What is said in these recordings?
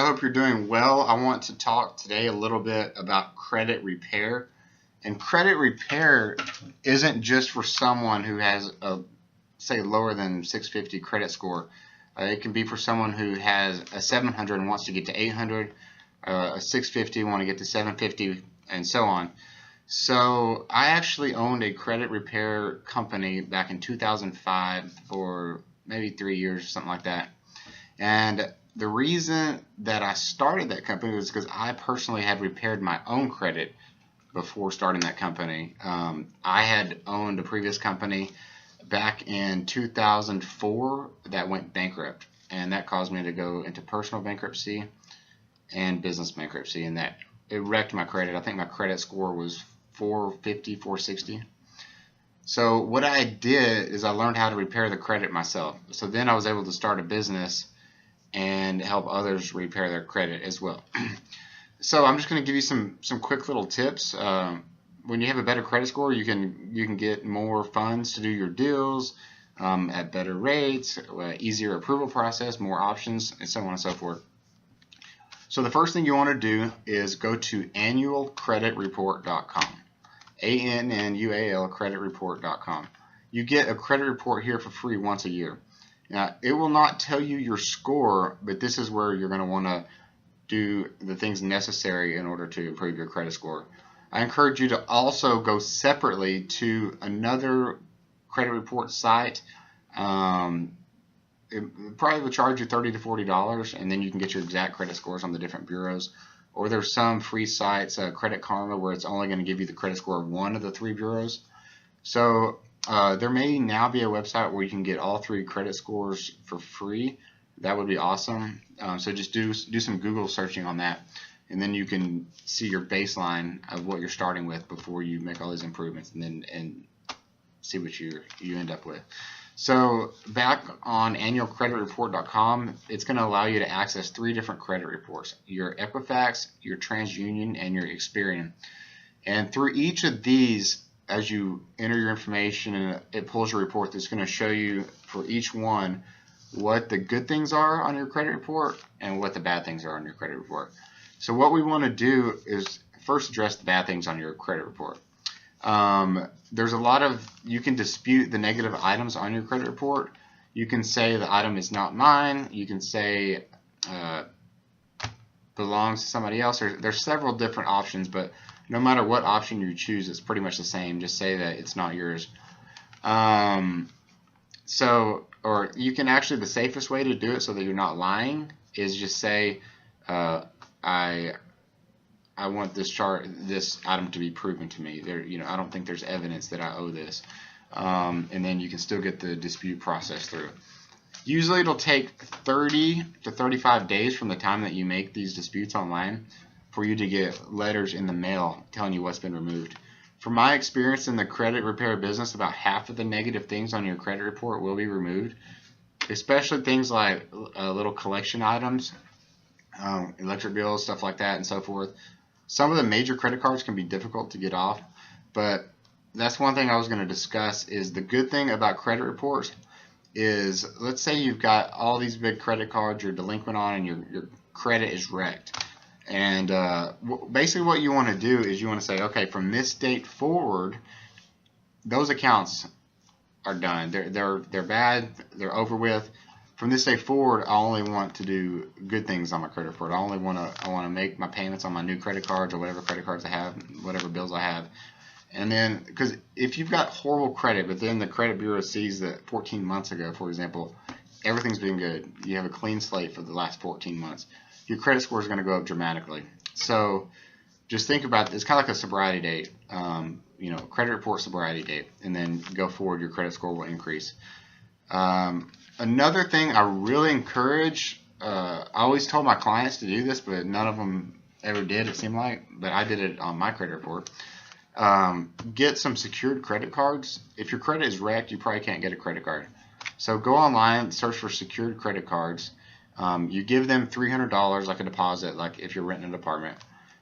hope you're doing well. I want to talk today a little bit about credit repair. And credit repair isn't just for someone who has a, say, lower than 650 credit score. It can be for someone who has a 700 and wants to get to 800, a 650 want to get to 750, and so on. So I actually owned a credit repair company back in 2005 for maybe 3 years, something like that. And the reason that I started that company was because I personally had repaired my own credit before starting that company. I had owned a previous company back in 2004 that went bankrupt, and that caused me to go into personal bankruptcy and business bankruptcy, and that it wrecked my credit. I think my credit score was 450, 460. So what I did is I learned how to repair the credit myself. So then I was able to start a business and help others repair their credit as well. So I'm just going to give you some quick little tips. When you have a better credit score, you can get more funds to do your deals at better rates, easier approval process, more options, and so on and so forth. So the first thing you want to do is go to annualcreditreport.com. ANNUAL creditreport.com. You get a credit report here for free once a year. Now, it will not tell you your score, but this is where you're going to want to do the things necessary in order to improve your credit score. I encourage you to also go separately to another credit report site. It probably will charge you $30 to $40, and then you can get your exact credit scores on the different bureaus. Or there's some free sites, Credit Karma, where it's only going to give you the credit score of one of the three bureaus. So there may now be a website where you can get all three credit scores for free. That would be awesome. So just do some Google searching on that, and then you can see your baseline of what you're starting with before you make all these improvements, and see what you end up with. So back on annualcreditreport.com, it's going to allow you to access three different credit reports: your Equifax, your TransUnion, and your Experian. And through each of these, as you enter your information, and it pulls a report that's going to show you for each one what the good things are on your credit report and what the bad things are on your credit report. So what we want to do is first address the bad things on your credit report. There's a lot of, you can dispute the negative items on your credit report. You can say the item is not mine. You can say belongs to somebody else. There's several different options, but no matter what option you choose, it's pretty much the same. Just say that it's not yours. Or you can actually, the safest way to do it so that you're not lying is just say, I want this item to be proven to me. I don't think there's evidence that I owe this. And then you can still get the dispute process through. Usually it'll take 30 to 35 days from the time that you make these disputes online for you to get letters in the mail telling you what's been removed. From my experience in the credit repair business, about half of the negative things on your credit report will be removed, especially things like little collection items, electric bills, stuff like that, and so forth. Some of the major credit cards can be difficult to get off, but that's one thing I was going to discuss. Is the good thing about credit reports is, let's say you've got all these big credit cards you're delinquent on and your credit is wrecked. And basically what you want to do is you want to say, okay, from this date forward, those accounts are done. They're bad. They're over with. From this day forward, I only want to do good things on my credit report. I want to make my payments on my new credit cards or whatever credit cards I have, whatever bills I have. And then, because if you've got horrible credit, but then the credit bureau sees that 14 months ago, for example, everything's been good. You have a clean slate for the last 14 months. Your credit score is going to go up dramatically. So just think about it. It's kind of like a sobriety date, credit report sobriety date, and then go forward, your credit score will increase. Another thing I really encourage, I always told my clients to do this, but none of them ever did, it seemed like, but I did it on my credit report. Get some secured credit cards. If your credit is wrecked, you probably can't get a credit card. So go online, search for secured credit cards. You give them $300 like a deposit, like if you're renting an apartment.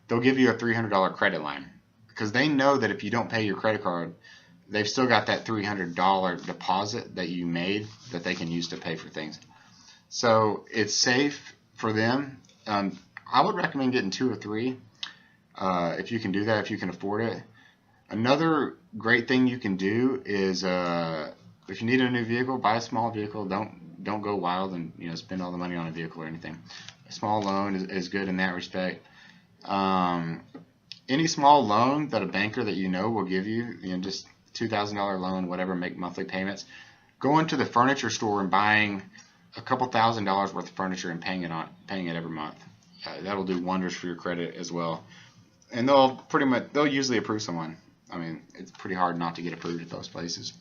They'll give you a $300 credit line because they know that if you don't pay your credit card, they've still got that $300 deposit that you made that they can use to pay for things. So it's safe for them, I would recommend getting 2 or 3 if you can do that, if you can afford it. Another great thing you can do is if you need a new vehicle, buy a small vehicle. Don't go wild and spend all the money on a vehicle or anything. A small loan is good in that respect. Any small loan that a banker that will give you, just $2,000 loan, whatever, make monthly payments. Going to the furniture store and buying a couple $1,000s worth of furniture and paying it every month. That'll do wonders for your credit as well. And they'll usually approve someone. I mean, it's pretty hard not to get approved at those places.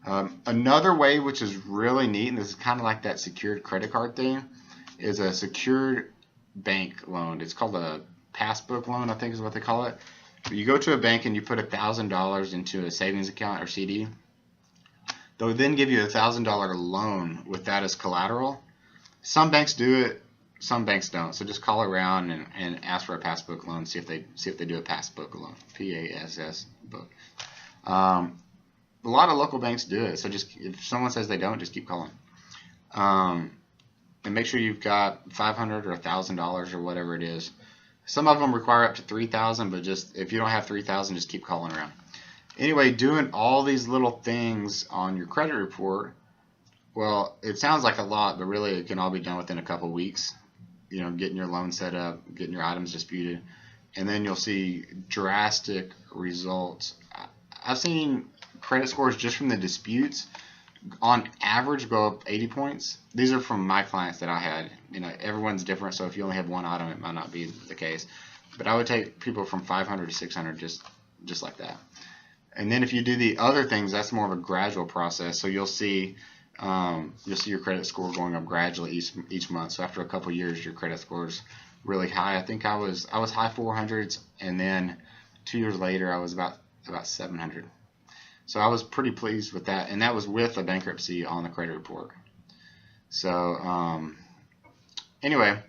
Another way, which is really neat, and this is kind of like that secured credit card thing, is a secured bank loan. It's called a passbook loan, I think is what they call it. You go to a bank and you put $1,000 into a savings account or CD. They'll then give you a $1,000 loan with that as collateral. Some banks do it, some banks don't. So just call around and ask for a passbook loan. See if they do a passbook loan. PASS book. A lot of local banks do it. So just if someone says they don't, just keep calling. And make sure you've got $500 or $1,000 or whatever it is. Some of them require up to $3,000, but just if you don't have $3,000, just keep calling around. Anyway, doing all these little things on your credit report, well, it sounds like a lot, but really it can all be done within a couple weeks. Getting your loan set up, getting your items disputed, and then you'll see drastic results. I've seen credit scores just from the disputes on average go up 80 points. These are from my clients that I had. Everyone's different, so if you only have one item, it might not be the case. But I would take people from 500 to 600 just like that. And then if you do the other things, that's more of a gradual process. So you'll see your credit score going up gradually each month. So after a couple years, your credit score is really high. I think I was high 400s, and then 2 years later, I was about 700. So I was pretty pleased with that, and that was with a bankruptcy on the credit report. So anyway,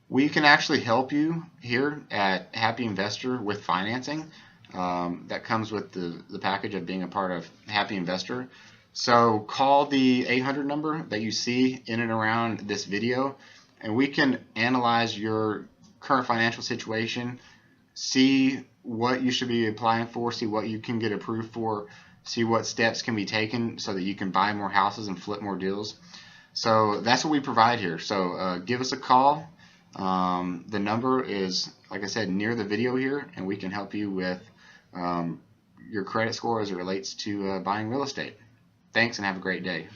we can actually help you here at Happy Investor with financing. That comes with the package of being a part of Happy Investor. So call the 800 number that you see in and around this video, and we can analyze your current financial situation, see what you should be applying for, see what you can get approved for, see what steps can be taken so that you can buy more houses and flip more deals. So that's what we provide here. So give us a call. The number is, like I said, near the video here, and we can help you with your credit score as it relates to buying real estate. Thanks, and have a great day.